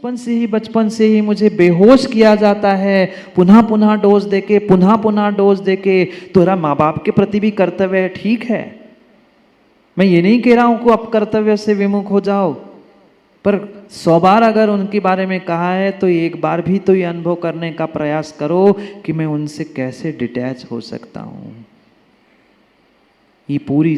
बचपन से ही मुझे बेहोश किया जाता है, पुनः पुनः डोज देके। तुम्हारा माँ बाप के प्रति भी कर्तव्य है, ठीक है, मैं ये नहीं कह रहा हूं कि आप कर्तव्य से विमुख हो जाओ, पर 100 बार अगर उनके बारे में कहा है तो एक बार भी तो ये अनुभव करने का प्रयास करो कि मैं उनसे कैसे डिटैच हो सकता हूं। ये पूरी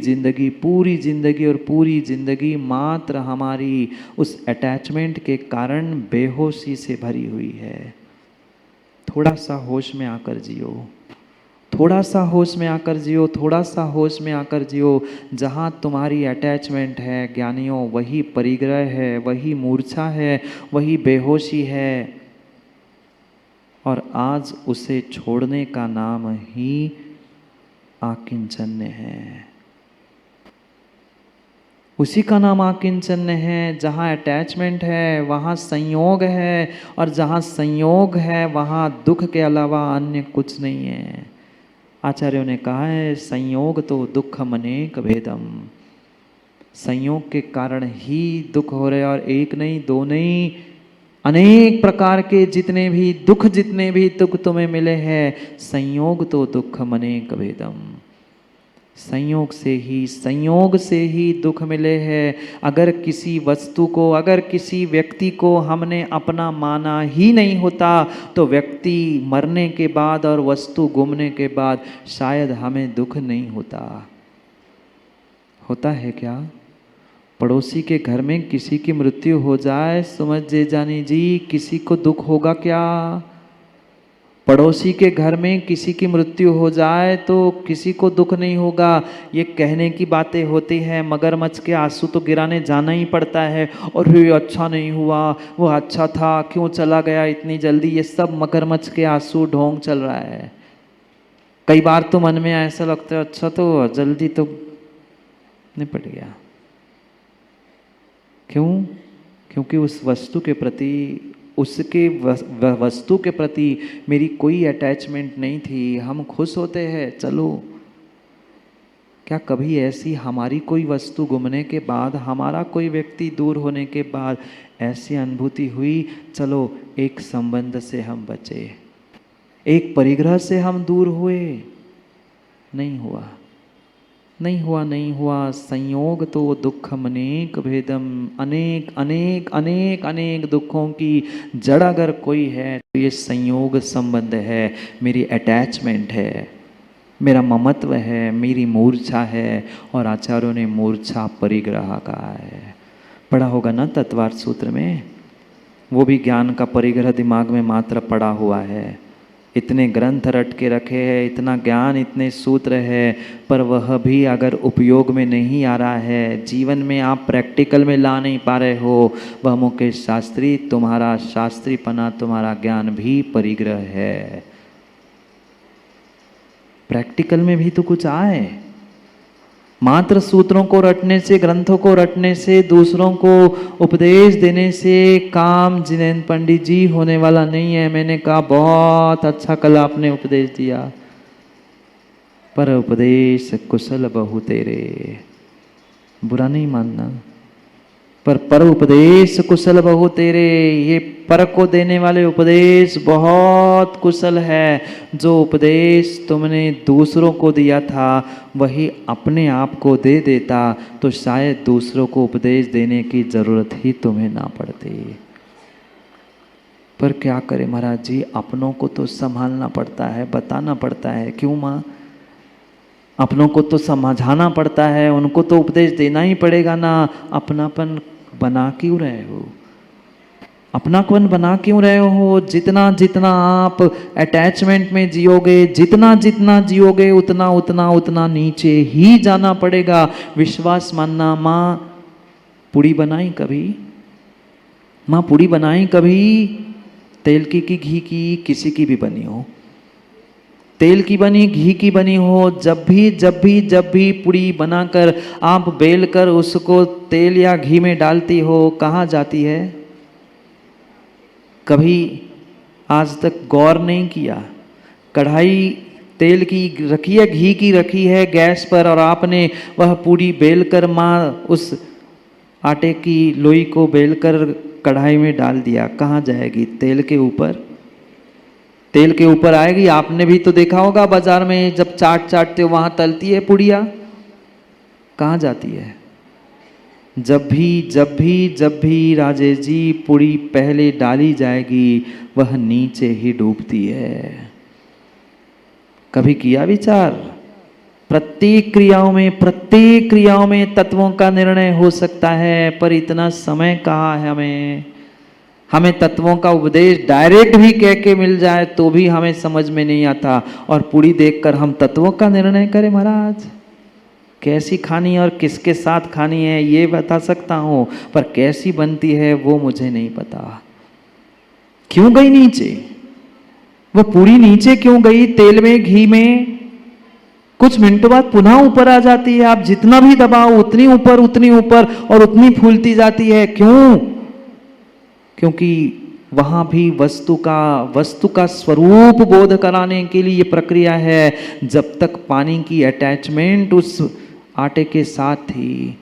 जिंदगी मात्र हमारी उस अटैचमेंट के कारण बेहोशी से भरी हुई है। थोड़ा सा होश में आकर जियो, थोड़ा सा होश में आकर जियो। जहाँ तुम्हारी अटैचमेंट है ज्ञानियों, वही परिग्रह है, वही मूर्छा है, वही बेहोशी है। और आज उसे छोड़ने का नाम ही आकिंचन्य है, उसी का नाम आकिंचन्य है। जहाँ अटैचमेंट है वहाँ संयोग है, और जहाँ संयोग है वहाँ दुख के अलावा अन्य कुछ नहीं है। आचार्यों ने कहा है संयोग तो दुखम अनेक भेदम, संयोग के कारण ही दुख हो रहे, और एक नहीं दो नहीं, अनेक प्रकार के जितने भी दुख तुम्हें मिले हैं, संयोग तो दुखम अनेक भेदम, संयोग से ही दुख मिले हैं। अगर किसी वस्तु को, अगर किसी व्यक्ति को हमने अपना माना ही नहीं होता तो व्यक्ति मरने के बाद और वस्तु गुमने के बाद शायद हमें दुख नहीं होता है क्या? पड़ोसी के घर में किसी की मृत्यु हो जाए, समझ जानी जी, किसी को दुख होगा क्या? पड़ोसी के घर में किसी की मृत्यु हो जाए तो किसी को दुख नहीं होगा। ये कहने की बातें होती हैं, मगरमच्छ के आंसू तो गिराने जाना ही पड़ता है, और ये अच्छा नहीं हुआ, वो अच्छा था, क्यों चला गया इतनी जल्दी, ये सब मगरमच्छ के आंसू ढोंग चल रहा है। कई बार तो मन में ऐसा लगता है अच्छा तो जल्दी तो निपट गया। क्यों? क्योंकि उस वस्तु के प्रति, उसके वस्तु के प्रति मेरी कोई अटैचमेंट नहीं थी। हम खुश होते हैं, चलो, क्या कभी ऐसी हमारी कोई वस्तु गुमने के बाद, हमारा कोई व्यक्ति दूर होने के बाद ऐसी अनुभूति हुई, चलो एक संबंध से हम बचे, एक परिग्रह से हम दूर हुए? नहीं हुआ। संयोग तो दुखम अनेक भेदम, अनेक दुखों की जड़ अगर कोई है तो ये संयोग संबंध है, मेरी अटैचमेंट है, मेरा ममत्व है, मेरी मूर्छा है। और आचार्यों ने मूर्छा परिग्रह कहा है, पढ़ा होगा ना तत्वार्थ सूत्र में, वो भी ज्ञान का परिग्रह दिमाग में मात्र पड़ा हुआ है। इतने ग्रंथ रट के रखे हैं, इतना ज्ञान, इतने सूत्र है, पर वह भी अगर उपयोग में नहीं आ रहा है, जीवन में आप प्रैक्टिकल में ला नहीं पा रहे हो, वह मुकेश शास्त्री, तुम्हारा शास्त्रीपना, तुम्हारा ज्ञान भी परिग्रह है। प्रैक्टिकल में भी तो कुछ आए। मात्र सूत्रों को रटने से, ग्रंथों को रटने से, दूसरों को उपदेश देने से काम जिनेन्द्र पंडित जी होने वाला नहीं है। मैंने कहा बहुत अच्छा कल आपने उपदेश दिया, पर उपदेश कुशल बहु तेरे, बुरा नहीं मानना, पर उपदेश कुशल बहु तेरे, ये पर को देने वाले उपदेश बहुत कुशल है। जो उपदेश तुमने दूसरों को दिया था वही अपने आप को दे देता तो शायद दूसरों को उपदेश देने की जरूरत ही तुम्हें ना पड़ती। पर क्या करें महाराज जी, अपनों को तो संभालना पड़ता है, बताना पड़ता है। क्यों माँ? अपनों को तो समझाना पड़ता है, उनको तो उपदेश देना ही पड़ेगा ना। अपनापन बना क्यों रहे हो? अपनापन बना क्यों रहे हो? जितना जितना आप अटैचमेंट में जियोगे, जितना जितना जियोगे, उतना उतना उतना नीचे ही जाना पड़ेगा। विश्वास मानना। माँ पूड़ी बनाई कभी? माँ पूड़ी बनाई कभी? तेल की घी की, किसी की भी बनी हो, तेल की बनी, घी की बनी हो, जब भी पूड़ी बनाकर आप बेलकर उसको तेल या घी में डालती हो, कहाँ जाती है? कभी आज तक गौर नहीं किया। कढ़ाई तेल की रखी है, घी की रखी है गैस पर, और आपने वह पूड़ी बेलकर माँ उस आटे की लोई को बेलकर कढ़ाई में डाल दिया, कहाँ जाएगी? तेल के ऊपर। तेल के ऊपर आएगी। आपने भी तो देखा होगा बाजार में जब चाट चाटते हो वहां तलती है पुड़िया, कहाँ जाती है? जब भी राजेश जी पुड़ी पहले डाली जाएगी वह नीचे ही डूबती है। कभी किया विचार? प्रत्येक क्रियाओं में तत्वों का निर्णय हो सकता है, पर इतना समय कहाँ है हमें तत्वों का उपदेश डायरेक्ट भी कह के मिल जाए तो भी हमें समझ में नहीं आता, और पूरी देखकर हम तत्वों का निर्णय करें। महाराज कैसी खानी और किसके साथ खानी है ये बता सकता हूं, पर कैसी बनती है वो मुझे नहीं पता। क्यों गई नीचे वो पूरी? नीचे क्यों गई? तेल में, घी में, कुछ मिनटों बाद पुनः ऊपर आ जाती है। आप जितना भी दबाओ उतनी ऊपर और उतनी फूलती जाती है। क्यों? क्योंकि वहां भी वस्तु का स्वरूप बोध कराने के लिए ये प्रक्रिया है। जब तक पानी की अटैचमेंट उस आटे के साथ थी,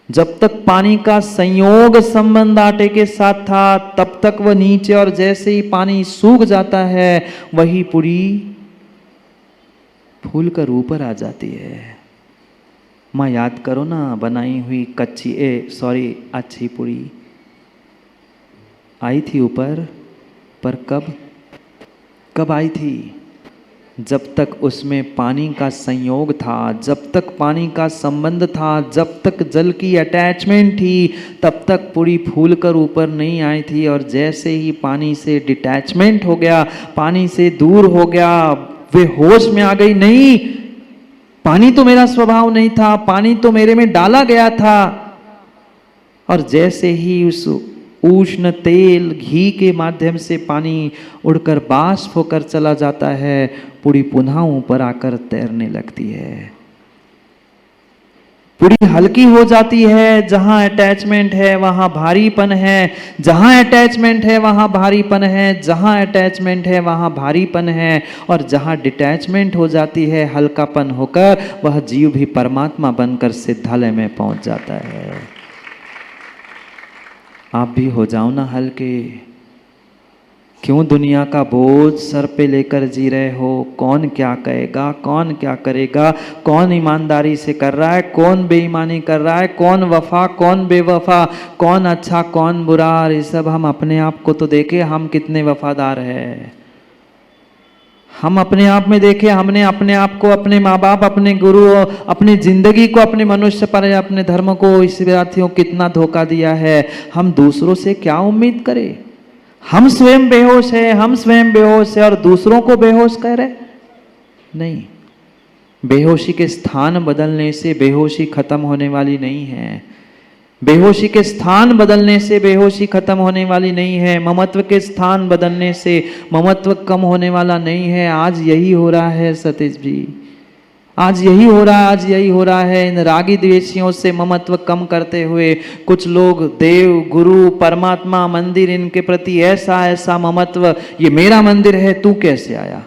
जब तक पानी का संयोग संबंध आटे के साथ था, तब तक वह नीचे, और जैसे ही पानी सूख जाता है वही पूरी फूल कर ऊपर आ जाती है। माँ याद करो ना, बनाई हुई अच्छी पूरी आई थी ऊपर, पर कब आई थी? जब तक उसमें पानी का संयोग था, जब तक पानी का संबंध था, जब तक जल की अटैचमेंट थी, तब तक पूरी फूल कर ऊपर नहीं आई थी। और जैसे ही पानी से डिटैचमेंट हो गया, पानी से दूर हो गया, वे होश में आ गई, नहीं पानी तो मेरा स्वभाव नहीं था, पानी तो मेरे में डाला गया था। और जैसे ही उस उष्ण तेल, घी के माध्यम से पानी उड़कर बाष्प होकर चला जाता है, पूरी पुनः ऊपर आकर तैरने लगती है। पूरी हल्की हो जाती है। जहां अटैचमेंट है वहां भारीपन है, जहां अटैचमेंट है वहां भारीपन है, जहां अटैचमेंट है वहां भारीपन है, और जहां डिटैचमेंट हो जाती है हल्कापन होकर, वह जीव भी परमात्मा बनकर सिद्धालय में पहुंच जाता है। आप भी हो जाओ ना हल्के। क्यों दुनिया का बोझ सर पे लेकर जी रहे हो? कौन क्या कहेगा, कौन क्या करेगा, कौन ईमानदारी से कर रहा है, कौन बेईमानी कर रहा है, कौन वफा, कौन बेवफा, कौन अच्छा, कौन बुरा, ये सब हम अपने आप को तो देखें, हम कितने वफादार हैं। हम अपने आप में देखें, हमने अपने आप को, अपने माँ बाप, अपने गुरु, अपनी जिंदगी को, अपने मनुष्य पर, अपने धर्म को, इस विद्यार्थियों कितना धोखा दिया है। हम दूसरों से क्या उम्मीद करें? हम स्वयं बेहोश है और दूसरों को बेहोश कह रहे? नहीं। बेहोशी के स्थान बदलने से बेहोशी खत्म होने वाली नहीं है। बेहोशी के स्थान बदलने से बेहोशी खत्म होने वाली नहीं है। ममत्व के स्थान बदलने से ममत्व कम होने वाला नहीं है। आज यही हो रहा है सतीश जी, आज यही हो रहा है। इन रागी द्वेषियों से ममत्व कम करते हुए कुछ लोग देव, गुरु, परमात्मा, मंदिर, इनके प्रति ऐसा ममत्व, ये मेरा मंदिर है, तू कैसे आया,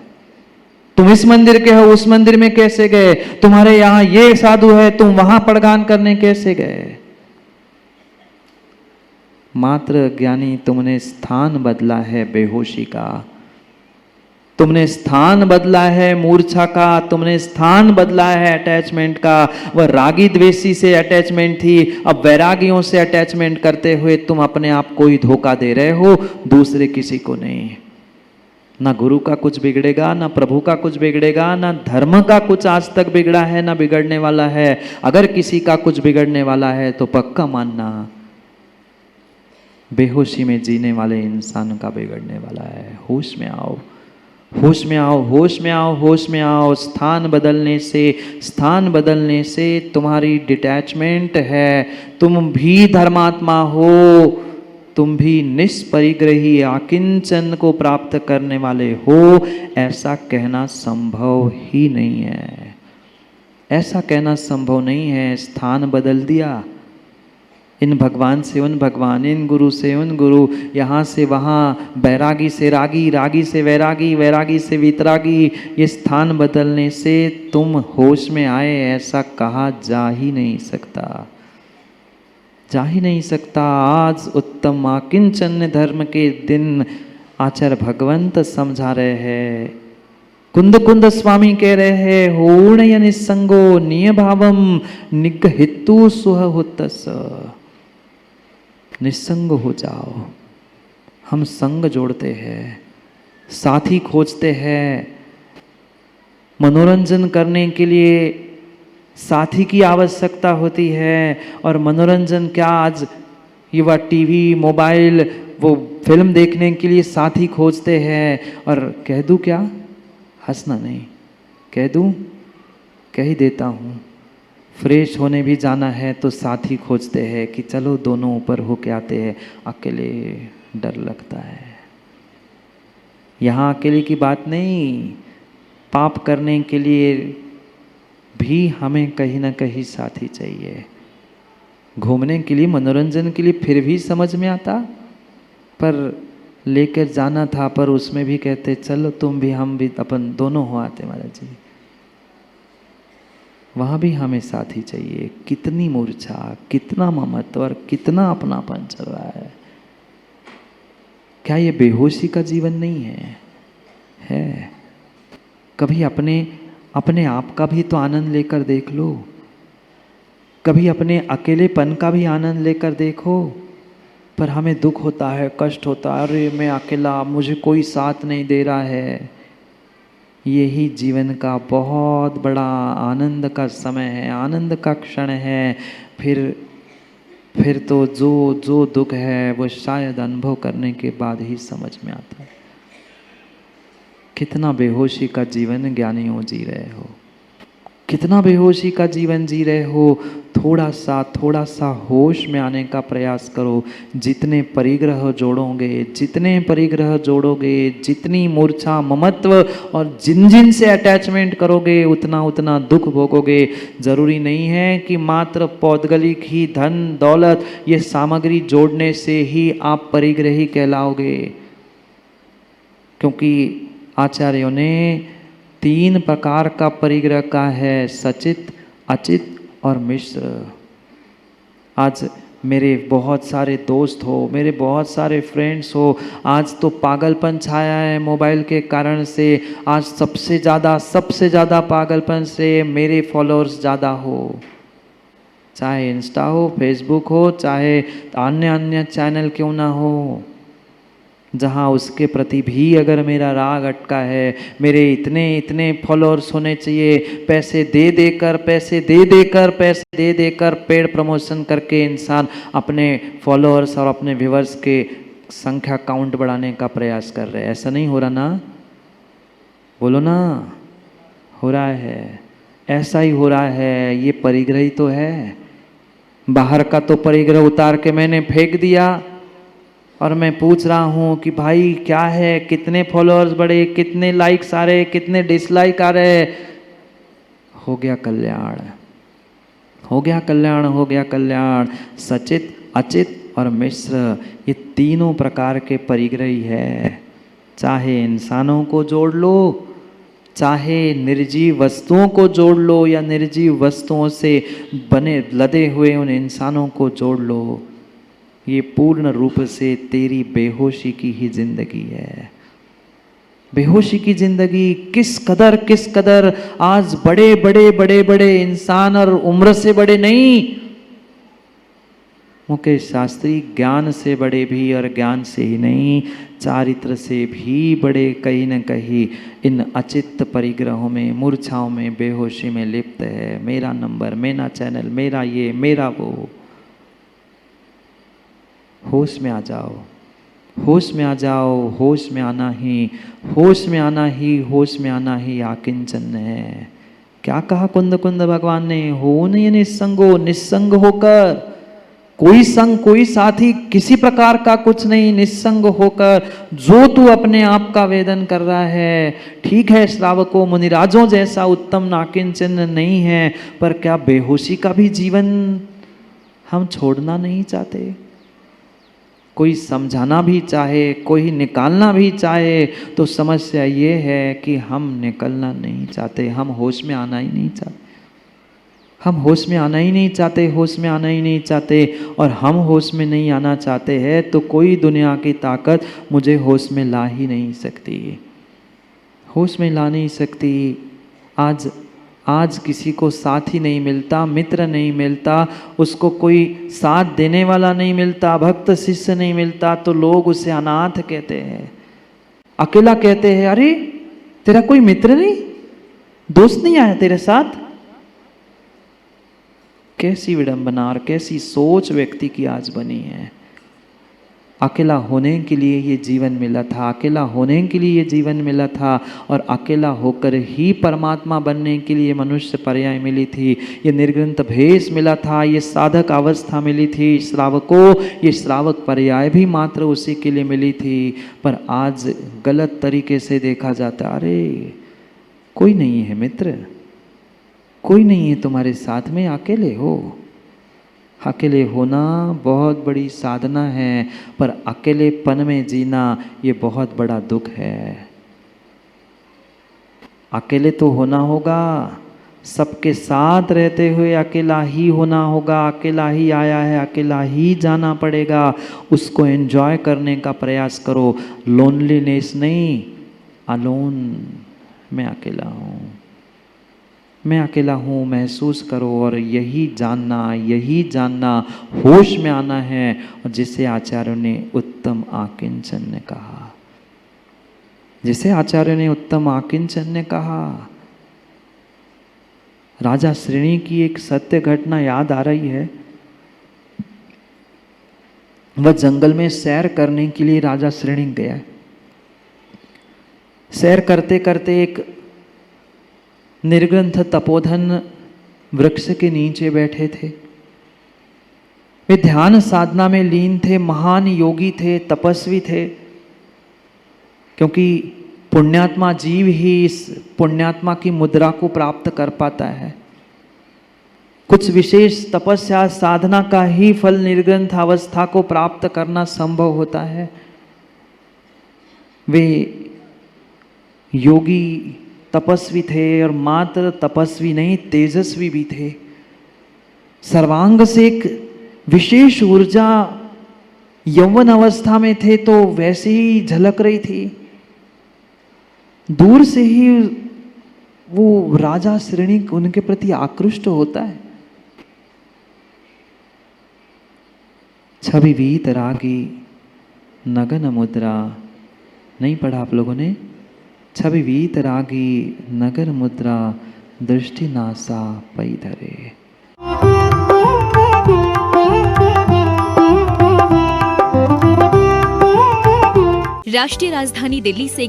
तुम इस मंदिर के हो, उस मंदिर में कैसे गए, तुम्हारे यहाँ ये साधु है, तुम वहां पड़गान करने कैसे गए। मात्र ज्ञानी, तुमने स्थान बदला है बेहोशी का, तुमने स्थान बदला है मूर्छा का, तुमने स्थान बदला है अटैचमेंट का। वह रागी द्वेषी से अटैचमेंट थी, अब वैरागियों से अटैचमेंट करते हुए तुम अपने आप को ही धोखा दे रहे हो, दूसरे किसी को नहीं। ना गुरु का कुछ बिगड़ेगा, ना प्रभु का कुछ बिगड़ेगा, ना धर्म का कुछ आज तक बिगड़ा है, ना बिगड़ने वाला है। अगर किसी का कुछ बिगड़ने वाला है तो पक्का मानना बेहोशी में जीने वाले इंसान का बिगड़ने वाला है। होश में आओ, होश में आओ, होश में आओ, होश में आओ। स्थान बदलने से तुम्हारी डिटैचमेंट है। तुम भी धर्मात्मा हो, तुम भी निष्परिग्रही आकिंचन को प्राप्त करने वाले हो, ऐसा कहना संभव ही नहीं है। ऐसा कहना संभव नहीं है। स्थान बदल दिया, इन भगवान से उन भगवान, इन गुरु से उन गुरु, यहाँ से वहाँ, बैरागी से रागी, रागी से वैरागी, वैरागी से वितरागी। ये स्थान बदलने से तुम होश में आए, ऐसा कहा जा ही नहीं सकता। जा ही नहीं सकता। आज उत्तम आकिंचन धर्म के दिन आचार्य भगवंत समझा रहे हैं। कुंद कुंद स्वामी कह रहे हैं, होणय निसंगो नियभावम निगहितु सुहुतस। निसंग हो जाओ। हम संग जोड़ते हैं, साथी खोजते हैं। मनोरंजन करने के लिए साथी की आवश्यकता होती है। और मनोरंजन क्या, आज युवा टीवी मोबाइल वो फिल्म देखने के लिए साथी खोजते हैं। और कह दूं क्या, हंसना नहीं, कह दूं, कह ही देता हूँ, फ्रेश होने भी जाना है तो साथी खोजते हैं कि चलो दोनों ऊपर होके आते हैं। अकेले डर लगता है। यहाँ अकेले की बात नहीं, पाप करने के लिए भी हमें कहीं ना कहीं साथी चाहिए। घूमने के लिए, मनोरंजन के लिए फिर भी समझ में आता, पर लेकर जाना था, पर उसमें भी कहते चलो तुम भी हम भी, अपन दोनों हो आते महाराज जी। वहाँ भी हमें साथी चाहिए। कितनी मूर्छा, कितना ममत्व और कितना अपनापन चल रहा है। क्या ये बेहोशी का जीवन नहीं है? है। कभी अपने आप का भी तो आनंद लेकर देख लो। कभी अपने अकेलेपन का भी आनंद लेकर देखो। पर हमें दुख होता है, कष्ट होता है, अरे मैं अकेला, मुझे कोई साथ नहीं दे रहा है। यही जीवन का बहुत बड़ा आनंद का समय है, आनंद का क्षण है। फिर तो जो दुख है वो शायद अनुभव करने के बाद ही समझ में आता है। कितना बेहोशी का जीवन ज्ञानियों जी रहे हो, कितना बेहोशी का जीवन जी रहे हो। थोड़ा सा होश में आने का प्रयास करो। जितने परिग्रह जोड़ोगे, जितने परिग्रह जोड़ोगे, जितनी मूर्छा ममत्व और जिन से अटैचमेंट करोगे, उतना दुख भोगोगे। जरूरी नहीं है कि मात्र पौद्गलिक ही धन दौलत ये सामग्री जोड़ने से ही आप परिग्रही कहलाओगे। क्योंकि आचार्यों ने 3 प्रकार का परिग्रह का है, सचित, अचित और मिश्र। आज मेरे बहुत सारे दोस्त हो, मेरे बहुत सारे फ्रेंड्स हो, आज तो पागलपन छाया है मोबाइल के कारण से। आज सबसे ज़्यादा पागलपन से मेरे फॉलोअर्स ज़्यादा हो। चाहे इंस्टा हो, फेसबुक हो, चाहे अन्य चैनल क्यों ना हो, जहाँ उसके प्रति भी अगर मेरा राग अटका है, मेरे इतने फॉलोअर्स होने चाहिए, पैसे दे देकर पेड प्रमोशन करके इंसान अपने फॉलोअर्स और अपने व्यूअर्स के संख्या काउंट बढ़ाने का प्रयास कर रहे हैं। ऐसा नहीं हो रहा ना? बोलो ना, हो रहा है। ऐसा ही हो रहा है। ये परिग्रह ही तो है। बाहर का तो परिग्रह उतार के मैंने फेंक दिया और मैं पूछ रहा हूँ कि भाई क्या है, कितने फॉलोअर्स बढ़े, कितने लाइक्स आ रहे, कितने डिसलाइक आ रहे। हो गया कल्याण, हो गया कल्याण, हो गया कल्याण। सचित, अचित और मिश्र, ये तीनों प्रकार के परिग्रह ही है। चाहे इंसानों को जोड़ लो, चाहे निर्जीव वस्तुओं को जोड़ लो, या निर्जीव वस्तुओं से बने लदे हुए उन इंसानों को जोड़ लो। ये पूर्ण रूप से तेरी बेहोशी की ही जिंदगी है। बेहोशी की जिंदगी। किस कदर आज बड़े इंसान, और उम्र से बड़े नहीं, मुकेश शास्त्री ज्ञान से बड़े भी, और ज्ञान से ही नहीं, चारित्र से भी बड़े कहीं न कहीं इन अचित्त परिग्रहों में, मूर्छाओं में, बेहोशी में लिप्त है। मेरा नंबर, मेरा चैनल, मेरा ये, मेरा वो। होश में आ जाओ, होश में आ जाओ। होश में आना ही, होश में आना ही, होश में आना ही आकिंचन है। क्या कहा कुंद कुंद भगवान ने? हो नहीं निस्संगो, निस्संग होकर, कोई संग, कोई साथी, किसी प्रकार का कुछ नहीं, निस्संग होकर जो तू अपने आप का वेदन कर रहा है। ठीक है, श्रावकों मुनिराजों जैसा उत्तम नाकिंचन नहीं है, पर क्या बेहोशी का भी जीवन हम छोड़ना नहीं चाहते? कोई समझाना भी चाहे, कोई निकालना भी चाहे, तो समस्या ये है कि हम निकलना नहीं चाहते, हम होश में आना ही नहीं चाहते। हम होश में आना ही नहीं चाहते, होश में आना ही नहीं चाहते, और हम होश में नहीं आना चाहते हैं तो कोई दुनिया की ताकत मुझे होश में ला ही नहीं सकती, होश में ला नहीं सकती। आज किसी को साथी नहीं मिलता, मित्र नहीं मिलता, उसको कोई साथ देने वाला नहीं मिलता, भक्त शिष्य नहीं मिलता, तो लोग उसे अनाथ कहते हैं, अकेला कहते हैं। अरे तेरा कोई मित्र नहीं, दोस्त नहीं आया तेरे साथ? कैसी विडंबना और कैसी सोच व्यक्ति की आज बनी है। अकेला होने के लिए ये जीवन मिला था, अकेला होने के लिए ये जीवन मिला था, और अकेला होकर ही परमात्मा बनने के लिए मनुष्य पर्याय मिली थी। ये निर्ग्रंथ भेष मिला था, ये साधक अवस्था मिली थी श्रावकों, ये श्रावक पर्याय भी मात्र उसी के लिए मिली थी। पर आज गलत तरीके से देखा जाता, अरे कोई नहीं है मित्र, कोई नहीं है तुम्हारे साथ में, अकेले हो। अकेले होना बहुत बड़ी साधना है, पर अकेलेपन में जीना ये बहुत बड़ा दुख है। अकेले तो होना होगा, सबके साथ रहते हुए अकेला ही होना होगा, अकेला ही आया है, अकेला ही जाना पड़ेगा, उसको एंजॉय करने का प्रयास करो। लोनलीनेस नहीं, अलोन, मैं अकेला हूँ, मैं अकेला हूँ महसूस करो, और यही जानना होश में आना है, और जिसे आचार्यों ने उत्तम आकिंचन ने कहा, जिसे आचार्यों ने उत्तम आकिंचन ने कहा। राजा श्रेणी की एक सत्य घटना याद आ रही है। वह जंगल में सैर करने के लिए राजा श्रेणी गया। सैर करते करते एक निर्ग्रंथ तपोधन वृक्ष के नीचे बैठे थे। वे ध्यान साधना में लीन थे, महान योगी थे, तपस्वी थे, क्योंकि पुण्यात्मा जीव ही इस पुण्यात्मा की मुद्रा को प्राप्त कर पाता है। कुछ विशेष तपस्या साधना का ही फल निर्ग्रंथ अवस्था को प्राप्त करना संभव होता है। वे योगी तपस्वी थे, और मात्र तपस्वी नहीं तेजस्वी भी थे। सर्वांग से एक विशेष ऊर्जा यौवन अवस्था में थे तो वैसे ही झलक रही थी। दूर से ही वो राजा श्रेणी उनके प्रति आकृष्ट होता है। छवि वीत रागी नगन मुद्रा, नहीं पढ़ा आप लोगों ने? छवि वीत रागी नगर मुद्रा, दृष्टि नासा पई धरे। राष्ट्रीय राजधानी दिल्ली से